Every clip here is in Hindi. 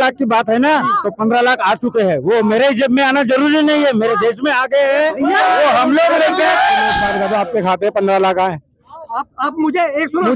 लाख की बात है ना, तो 15 लाख आ चुके हैं। वो मेरे जेब में आना जरूरी नहीं है, मेरे देश में आ गए हैं, वो हम लोग लेके आपके खाते 15 लाख आए। आप मुझे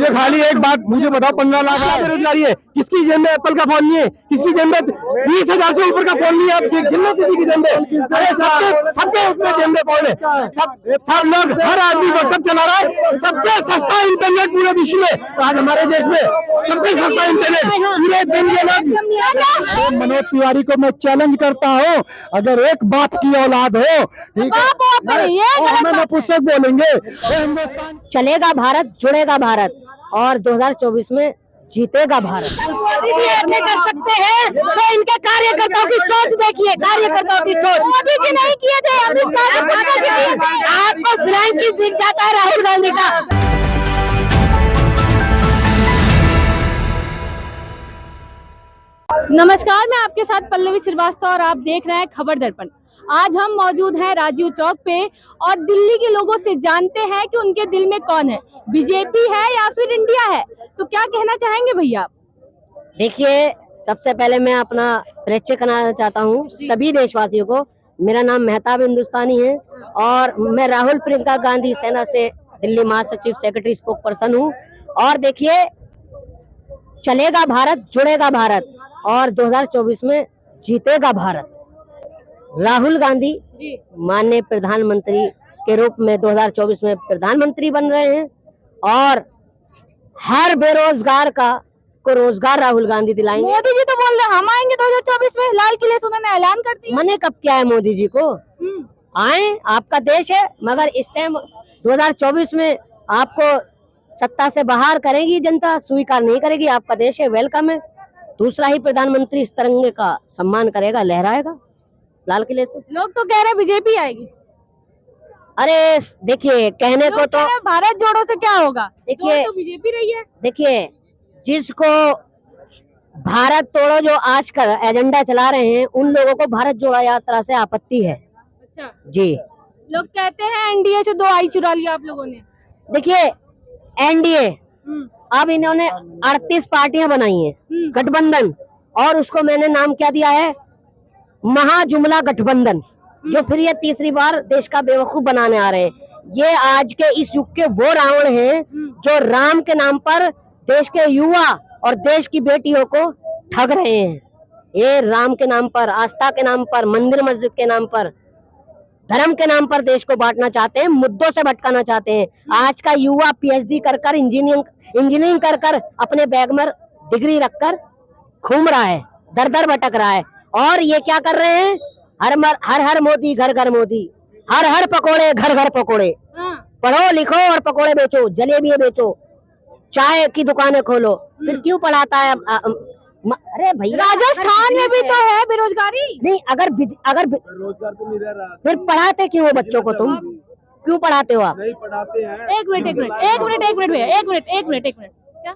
खाली एक बात मुझे बताओ, 15 लाख बेरोजगारी है, किसकी जेब में एप्पल का फोन नहीं है, किसकी जेब में 20,000 से ऊपर का फोन नहीं है, आप गिन लो किसी की जेब में। अरे सबके उसमें जेब में फोन है, सब लोग, हर आदमी व्हाट्सएप चला रहा है। सबसे सस्ता इंटरनेट पूरे विश्व में आज हमारे देश में, सबसे सस्ता इंटरनेट पूरे दिन के लोग। मनोज तिवारी को मैं चैलेंज करता हूँ, अगर एक बाप की औलाद हो, ठीक है, हमें पुस्तक बोलेंगे हिंदुस्तान चलेगा भारत, जुड़ेगा भारत और 2024 में जीतेगा भारत। मोदी जी ऐसे कर सकते हैं तो इनके कार्यकर्ताओं की सोच देखिए, कार्यकर्ताओं की सोच। मोदी जी नहीं किए थे, अमित शाह आपको फ्लैंक किस दिख जाता है राहुल गांधी का। नमस्कार, मैं आपके साथ पल्लवी श्रीवास्तव और आप देख रहे हैं खबर दर्पण। आज हम मौजूद हैं राजीव चौक पे और दिल्ली के लोगों से जानते हैं कि उनके दिल में कौन है, बीजेपी है या फिर इंडिया है। तो क्या कहना चाहेंगे भैया आप? देखिए, सबसे पहले मैं अपना परिचय कराना चाहता हूँ सभी देशवासियों को। मेरा नाम मेहताब हिंदुस्तानी है और मैं राहुल प्रियंका गांधी सेना से दिल्ली महासचिव सेक्रेटरी स्पोक पर्सन हूँ। और देखिए, चलेगा भारत, जुड़ेगा भारत और 2024 में जीतेगा भारत। राहुल गांधी माननीय प्रधानमंत्री के रूप में 2024 में प्रधानमंत्री बन रहे हैं और हर बेरोजगार को रोजगार राहुल गांधी दिलाएंगे। मोदी जी तो बोल रहे हैं हम आएंगे 2024 में, लाल किले से उन्होंने ऐलान कर दिया। मैंने कब क्या है मोदी जी को, आए, आपका देश है, मगर इस टाइम 2024 में आपको सत्ता से बाहर करेगी जनता, स्वीकार नहीं करेगी। आपका देश है, वेलकम है। दूसरा ही प्रधानमंत्री इस तिरंगे का सम्मान करेगा, लहराएगा लाल किले से। लोग तो कह रहे हैं बीजेपी आएगी। अरे देखिए, कहने को तो भारत जोड़ो से क्या होगा, देखिए तो बीजेपी रही है। देखिए, जिसको भारत तोड़ो जो आज का एजेंडा चला रहे हैं, उन लोगों को भारत जोड़ो यात्रा से आपत्ति है। अच्छा जी, लोग कहते हैं एनडीए से 2 आई चुरा लिया आप लोगों ने। देखिए, एनडीए अब इन्होंने 38 पार्टियां बनाई हैं गठबंधन, और उसको मैंने नाम क्या दिया है, महाजुमला गठबंधन, जो फिर ये तीसरी बार देश का बेवकूफ बनाने आ रहे हैं। ये आज के इस युग के वो रावण हैं जो राम के नाम पर देश के युवा और देश की बेटियों को ठग रहे हैं। ये राम के नाम पर, आस्था के नाम पर, मंदिर मस्जिद के नाम पर, धर्म के नाम पर देश को बांटना चाहते हैं, मुद्दों से भटकाना चाहते हैं। आज का युवा पीएचडी कर इंजीनियरिंग कर अपने बैग में डिग्री रखकर घूम रहा है, दर दर भटक रहा है। और ये क्या कर रहे हैं, हर हर मोदी घर घर मोदी, हर हर पकोड़े घर घर पकोड़े। पढ़ो लिखो और पकोड़े बेचो, जलेबियां बेचो, चाय की दुकानें खोलो। फिर क्यों पढ़ाता है? अरे भैया, राजस्थान में भी तो है बेरोजगारी। नहीं, अगर रोजगार तो नहीं रह रहा, फिर पढ़ाते क्यों हो बच्चों को? तुम क्यों पढ़ाते हो? आप नहीं पढ़ाते हैं। एक मिनट क्या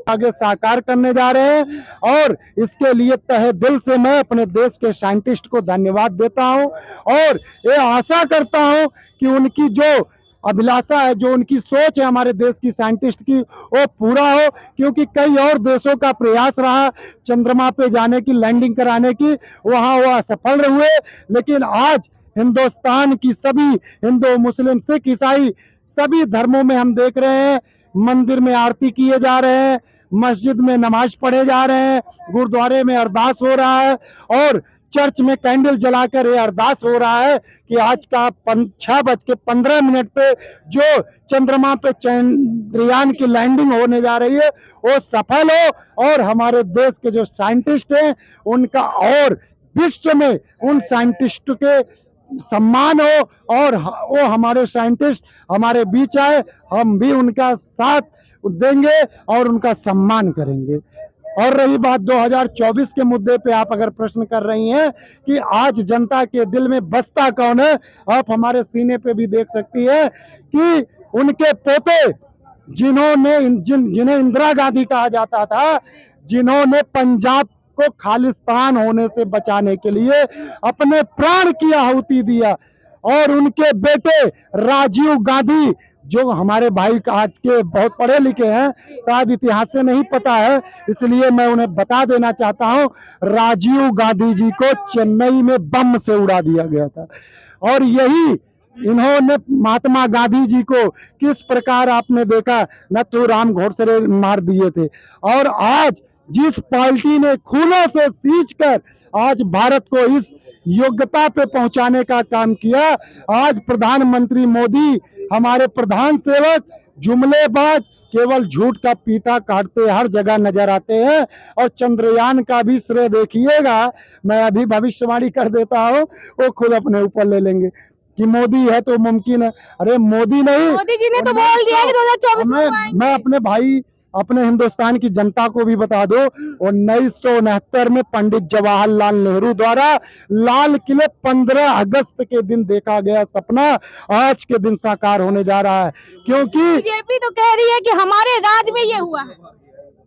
आगे साकार करने जा रहे हैं, और इसके लिए तहे दिल से मैं अपने देश के साइंटिस्ट को धन्यवाद देता हूं और ये आशा करता हूं कि उनकी जो अभिलाषा है, जो उनकी सोच है हमारे देश की साइंटिस्ट की, वो पूरा हो। क्योंकि कई और देशों का प्रयास रहा चंद्रमा पे जाने की, लैंडिंग कराने की, वहां वो असफल हुए। लेकिन आज हिंदुस्तान की सभी हिंदू, मुस्लिम, सिख, ईसाई सभी धर्मों में हम देख रहे हैं, मंदिर में आरती किए जा रहे हैं, मस्जिद में नमाज पढ़े जा रहे हैं, गुरुद्वारे में अरदास हो रहा है और चर्च में कैंडल जलाकर ये अरदास हो रहा है कि आज का 6:15 पे जो चंद्रमा पे चंद्रयान की लैंडिंग होने जा रही है वो सफल हो, और हमारे देश के जो साइंटिस्ट हैं उनका और विश्व में उन साइंटिस्ट के सम्मान हो, और वो हमारे साइंटिस्ट हमारे बीच आए, हम भी उनका साथ देंगे और उनका सम्मान करेंगे। और रही बात 2024 के मुद्दे पे, आप अगर प्रश्न कर रही हैं कि आज जनता के दिल में बसता कौन है, आप हमारे सीने पे भी देख सकती है कि उनके पोते जिन्हें इंदिरा गांधी कहा जाता था, जिन्होंने पंजाब को खालिस्तान होने से बचाने के लिए अपने प्राण की आहुति दिया, और उनके बेटे राजीव गांधी जो हमारे भाई आज के बहुत पढ़े लिखे हैं, शायद इतिहास से नहीं पता है, इसलिए मैं उन्हें बता देना चाहता हूं, राजीव गांधी जी को चेन्नई में बम से उड़ा दिया गया था। और यही इन्होंने महात्मा गांधी जी को किस प्रकार आपने देखा नथुराम घोड़सरे मार दिए थे। और आज जिस पार्टी ने खूनों से सींच कर आज भारत को इस योग्यता पे पहुंचाने का काम किया, आज प्रधानमंत्री मोदी हमारे प्रधान सेवक जुमलेबाज केवल झूठ का पीता काटते हर जगह नजर आते हैं। और चंद्रयान का भी श्रेय देखिएगा, मैं अभी भविष्यवाणी कर देता हूँ, वो खुद अपने ऊपर ले लेंगे कि मोदी है तो मुमकिन है। अरे मोदी नहीं, मोदी जी ने तो बोल दिया कि 2024 में आएंगे। मैं अपने भाई अपने हिंदुस्तान की जनता को भी बता दो, 1969 में पंडित जवाहरलाल नेहरू द्वारा लाल किले 15 अगस्त के दिन देखा गया सपना आज के दिन साकार होने जा रहा है। क्योंकि बीजेपी तो कह रही है कि हमारे राज्य में ये हुआ है।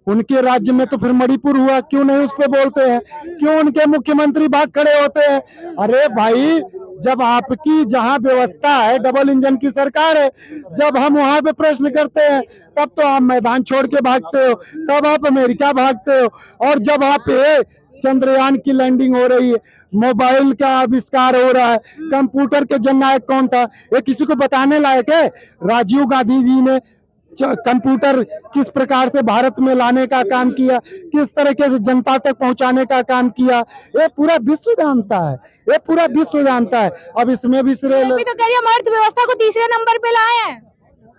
उनके राज्य में तो फिर मणिपुर हुआ, क्यों नहीं उस पे बोलते हैं? क्यों उनके मुख्यमंत्री भाग खड़े होते हैं? अरे भाई, जब आपकी जहां व्यवस्था है, डबल इंजन की सरकार है, जब हम वहां पे प्रश्न करते हैं तब तो आप मैदान छोड़ के भागते हो, तब आप अमेरिका भागते हो। और जब आप चंद्रयान की लैंडिंग हो रही है, मोबाइल का आविष्कार हो रहा है, कंप्यूटर के जननायक कौन था? ये किसी को बताने लायक है? राजीव गांधी जी ने कंप्यूटर किस प्रकार से भारत में लाने का काम किया, किस तरीके से जनता तक पहुंचाने का काम किया, ये पूरा विश्व जानता है, ये पूरा विश्व जानता है। अब इसमें भी श्रेय बीजेपी तो कह रही है हम अर्थव्यवस्था को तीसरे नंबर पे लाए हैं।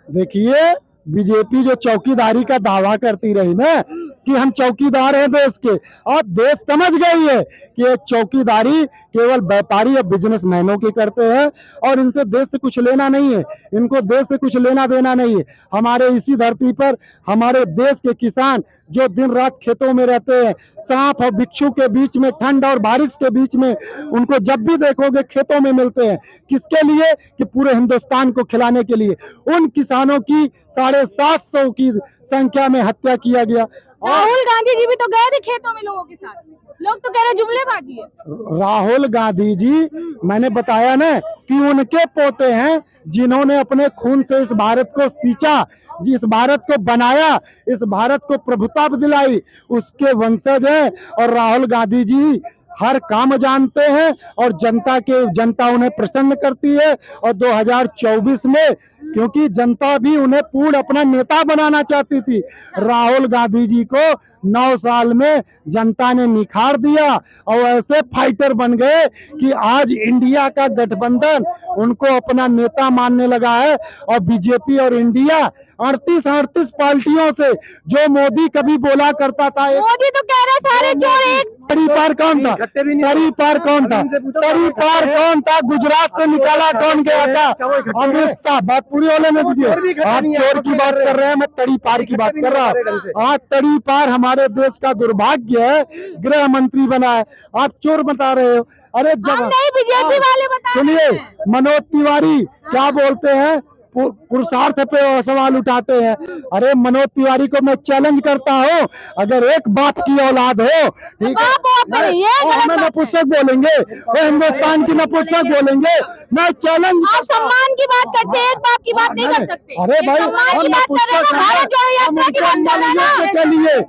देखिए, बीजेपी जो चौकीदारी का दावा करती रही ना कि हम चौकीदार हैं देश के, और देश समझ गई है कि ये चौकीदारी केवल व्यापारी या बिजनेसमैनों की करते हैं और इनसे देश से कुछ लेना नहीं है, इनको देश से कुछ लेना देना नहीं है। हमारे इसी धरती पर हमारे देश के किसान जो दिन रात खेतों में रहते हैं, सांप और बिच्छू के बीच में, ठंड और बारिश के बीच में, उनको जब भी देखोगे खेतों में मिलते हैं। किसके लिए? कि पूरे हिंदुस्तान को खिलाने के लिए। उन किसानों की 750 की संख्या में हत्या किया गया। राहुल गांधी जी भी तो गए थे खेतों में लोगों के साथ, लोग तो कह रहे जुमलेबाजी है। राहुल गांधी जी, मैंने बताया ना कि उनके पोते हैं जिन्होंने अपने खून से इस भारत को सींचा, जिस भारत को बनाया, इस भारत को प्रभुता दिलाई, उसके वंशज हैं। और राहुल गांधी जी हर काम जानते हैं और जनता उन्हें प्रसन्न करती है। और 2024 में क्योंकि जनता भी उन्हें पूर्ण अपना नेता बनाना चाहती थी, राहुल गांधी जी को 9 साल में जनता ने निखार दिया और ऐसे फाइटर बन गए कि आज इंडिया का गठबंधन उनको अपना नेता मानने लगा है। और बीजेपी और इंडिया 38 पार्टियों से जो मोदी कभी बोला करता था, मोदी तो कह रहे सारे चोर एक। तरी पार कौन था? तरी पार कौन था? तरी पार कौन था? गुजरात से निकाला कौन गया था? अमित शाह। बात पूरी होने में दीजिए। आप चोर की बात कर रहे हैं, मैं तड़ी पार की बात कर रहा हूँ। आज तड़ी पार हमारे देश का दुर्भाग्य है, गृह मंत्री बना है, आप चोर बता रहे हो। अरे जब बीजेपी वाले बता रहे सुनिए, हैं। मनोज तिवारी क्या बोलते हैं, पुरुषार्थ पे सवाल उठाते हैं। अरे मनोज तिवारी को मैं चैलेंज करता हूँ, अगर एक बाप की औलाद हो, ठीक है, हमें नपुंसक बोलेंगे, वो हिंदुस्तान की नपुंसक बोलेंगे, मैं चैलेंज। आप सम्मान की बात करते हैं, एक बाप की बात नहीं कर सकते। अरे भाई, सम्मान की बात कर रहे हैं, भारत जोड़ो यात्रा की बात कर रहे हैं ना। के लिए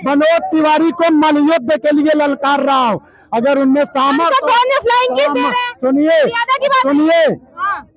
मनोज तिवारी को मलयुद्ध के लिए ललकार रहा हूँ। अगर उनमें सामर्थ्य, फ्लाइंग किस दे रहे हैं? सुनिए,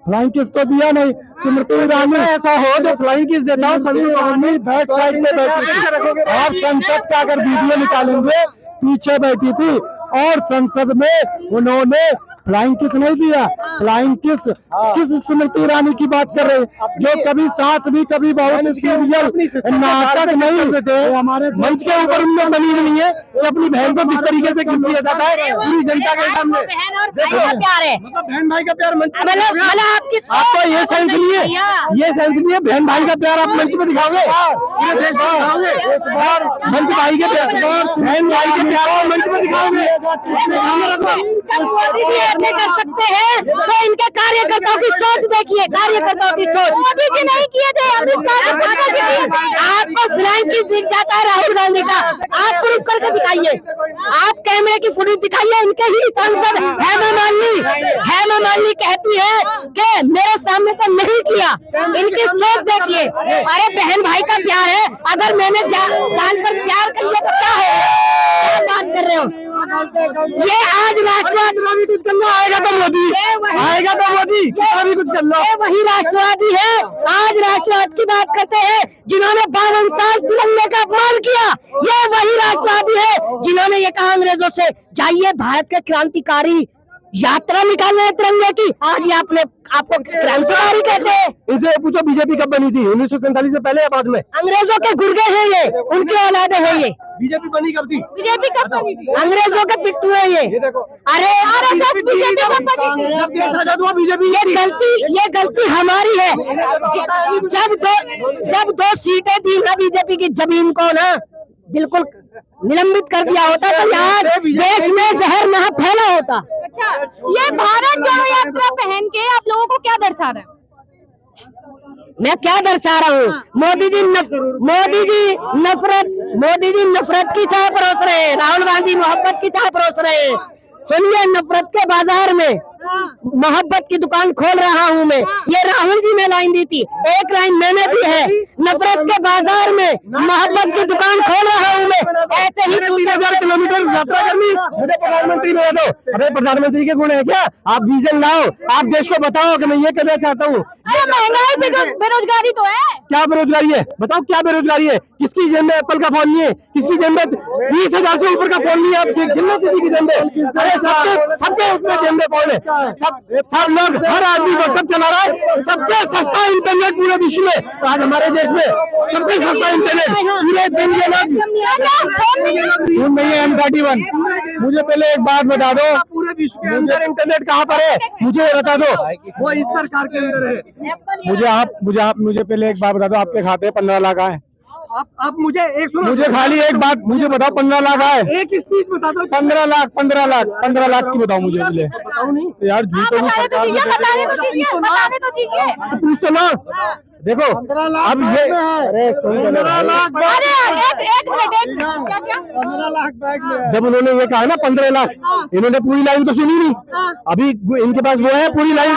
फ्लाइंग किस तो दिया नहीं। स्मृति ईरानी ऐसा हो जो फ्लाइंग किस देता हूँ, स्मृति ईरानी बैक साइड पे बैठी थी। आप संसद का अगर वीडियो निकालेंगे, पीछे बैठी थी और संसद में उन्होंने फ्लाइंग किस नहीं दिया। फ्लाइंग किस किस स्मृति ईरानी की बात कर रहे हैं, जो कभी सास भी कभी बहुत सीरियल नाटक नहीं होते। हमारे मंच के ऊपर उनमें बनी नहीं है, वो अपनी बहन को किस तरीके से किस दिया जाता है पूरी जनता के सामने। देखो प्यार है, बहन भाई का प्यार मंच पे आपको ये सेंस नहीं है, ये सेंस नहीं है। बहन भाई का प्यार आप मंच में दिखाओगे, पूरे देश में दिखाओगे। मंच भाई के प्यार, बहन भाई के प्यार आप मंच में दिखाओगे। मोदी जी ऐसे कर सकते हैं तो इनके कार्यकर्ताओं की सोच देखिए, कार्यकर्ताओं की सोच। मोदी जी नहीं किए थे, अमित शाह ने किए थे। आपको फ्लैंक किस दिख जाता है राहुल गांधी का? आप प्रूफ करके दिखाइए, आप कैमरे की फुटेज दिखाइए। इनके ही सांसद हेमा मालिनी कहती है कि मेरे सामने तो नहीं किया। इनकी सोच देखिए। अरे बहन भाई का प्यार है, अगर मैंने जान पर प्यार कर लिया तो क्या है? क्या बात कर रहे हो? ये आज राष्ट्रवादी कुछ करना आएगा तो मोदी आएगा तो मोदी अभी कुछ कर लो। वही राष्ट्रवादी है, आज राष्ट्रवाद की बात करते हैं जिन्होंने 52 साल तिरंगे का अपमान किया। ये वही राष्ट्रवादी है जिन्होंने ये कहा अंग्रेजों से जाइए भारत के क्रांतिकारी यात्रा निकालने हैं तिरंगे की। आज ये आपको क्रांतिकारी कहते हैं। इनसे पूछो बीजेपी कब बनी थी, 1947 से पहले या बाद में? अंग्रेजों के गुर्गे हैं ये, उनके औलादे हैं ये। बीजेपी बनी कब थी? बीजेपी कब बनी थी? अंग्रेजों के पिट्ठू है ये। अरे आरएसएस बीजेपी कब बनी थी? बीजेपी ये गलती हमारी है। जब दो सीटें दी ना बीजेपी की, जब इनको ना बिल्कुल निलंबित कर दिया होता तो यहाँ देश में जहर ना फैला होता। अच्छा, ये भारत जोड़ो यात्रा पहन के आप लोगों को क्या दर्शा रहे हैं? मैं क्या दर्शा रहा हूँ? मोदी जी नफरत की चाय परोस रहे हैं, राहुल गांधी मोहब्बत की चाय परोस रहे हैं। सुनिए, नफरत के बाजार में मोहब्बत की दुकान खोल रहा हूँ मैं। ये राहुल जी ने लाइन दी थी, एक लाइन मैंने दी है। नफरत के बाजार में मोहब्बत की दुकान खोल रहा हूँ मैं। ऐसे ही 3000 किलोमीटर यात्रा करनी, मुझे प्रधानमंत्री बना दो। अरे प्रधानमंत्री के गुण है क्या? आप विजन लाओ, आप देश को बताओ कि मैं ये करना चाहता हूँ। महंगाई बेरोजगारी तो है। क्या बेरोजगारी है? बताओ क्या बेरोजगारी है? किसकी जेब में एप्पल का फोन नहीं है? किसकी जेब में 20,000 से ऊपर का फोन नहीं है? आप गिनो किसी की जेब में? अरे सबके उसमें जेब में फोन है। सब लोग, हर आदमी व्हाट्सएप चला रहा है। सबसे सस्ता इंटरनेट पूरे विश्व में आज हमारे देश में सबसे सस्ता इंटरनेट पूरे दिन के लोग नहीं है। M31 मुझे पहले एक बात बता दो, पूरे विश्व के अंदर इंटरनेट कहाँ पर है मुझे बता दो। वो इस सरकार के अंदर है। मुझे पहले एक बात बता दो, आपके खाते 15 लाख आए? आप मुझे एक सुनो, मुझे खाली एक बात मुझे बताओ, 15 लाख आए? एक स्पीच बता दो। 15 लाख की बताओ मुझे पहले। बताओ नहीं यार झूठो नहीं, सरकार ने बताने तो दीजिए। पूछ तो लो। देखो अब ये, अरे सुन, 15 लाख अरे एक मिनट, क्या 15 लाख बैग में। जब उन्होंने ये कहा ना 15 लाख, इन्होंने पूरी लाइन तो सुनी नहीं। अभी इनके पास वो है पूरी लाइन।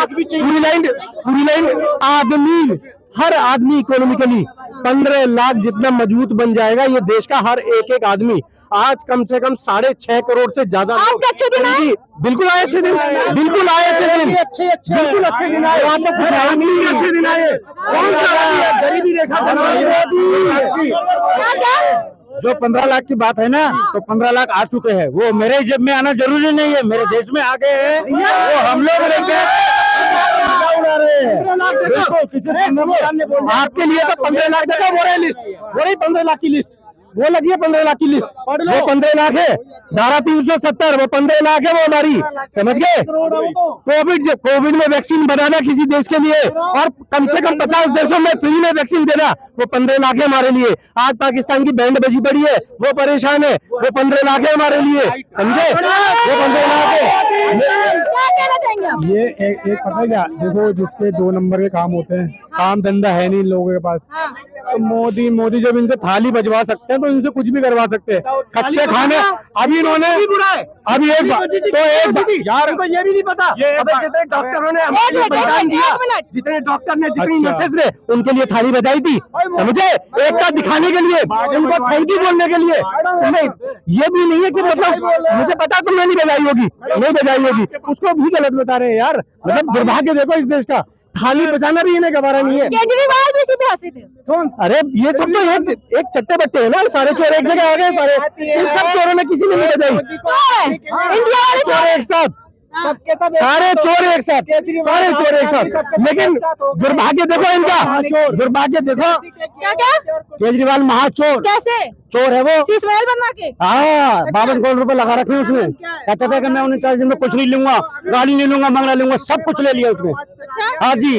आदमी, हर आदमी इकोनॉमिकली 15 लाख जितना मजबूत बन जाएगा ये देश का हर एक आदमी। आज कम से कम 6.5 करोड़ से ज्यादा लोग अच्छे दिन आए। बिल्कुल आए अच्छे दिन, बिल्कुल आए अच्छे दिन, बिल्कुल अच्छे दिन आए। अच्छे दिन आए। कौन सा गरीबी देखा? जो 15 लाख की बात है ना, तो 15 लाख आ चुके हैं। वो मेरे जेब में आना जरूरी नहीं है, मेरे देश में आ गए हैं। वो हम लोग लेके उड़ा रहे हैं। आपके लिए तो 15 लाख देखो, वो रही लिस्ट, वो रही 15 लाख की लिस्ट, वो लगी है 15 लाख की लिस्ट। वो 15 लाख है, धारा 370, वो 15 लाख है, वो हमारी, समझ गए? कोविड में वैक्सीन बनाना किसी देश के लिए और कम से कम 50 देशों में फ्री में वैक्सीन देना, वो 15 लाख है हमारे लिए। आज पाकिस्तान की बैंड बजी पड़ी है, वो परेशान है, वो 15 लाख है हमारे लिए, समझे? वो 15 लाख है। ये एक पता है क्या, देखो जिसके 2 नंबर के काम होते हैं, काम धंधा है नहीं इन लोगों के पास, तो मोदी जब इनसे थाली बजवा सकते हैं तो इनसे कुछ भी करवा सकते हैं। कच्चे खाने अभी इन्होंने, अभी एक बात यार उनको ये भी नहीं पता, जितने डॉक्टरों ने हमारे बलिदान दिया, जितने डॉक्टर ने, जितनी नर्सेज ने उनके लिए थाली बजाई थी, समझे? एकता दिखाने के लिए, उनको थैंक यू बोलने के लिए। नहीं, ये भी नहीं है कि मतलब मुझे पता तुमने नहीं बजाई होगी, उसको भी गलत बता रहे हैं यार। मतलब दुर्भाग्य देखो इस देश का, थाली बजाना भी इन्हें गवारा नहीं है। केजरीवाल भी इसी पे हंसे थे। कौन? अरे ये सब तो एक चट्टे बट्टे है ना, सारे चोर एक जगह आ गए सारे। इन सब चोरों ने किसी ने नहीं बजाई, इंडिया वाले चोर एक साथ, सारे चोर एक साथ। लेकिन दुर्भाग्य देखो इनका, दुर्भाग्य देखो, क्या केजरीवाल महाचोर, कैसे चोर है वो। शीश महल बनवा के। हाँ, 52 करोड़ रुपए लगा रखे उसने। कहता था कि मैं 39 दिन में कुछ नहीं लूंगा, गाड़ी नहीं लूंगा, बंगला लूंगा, सब कुछ ले लिया उसने। हाँ जी।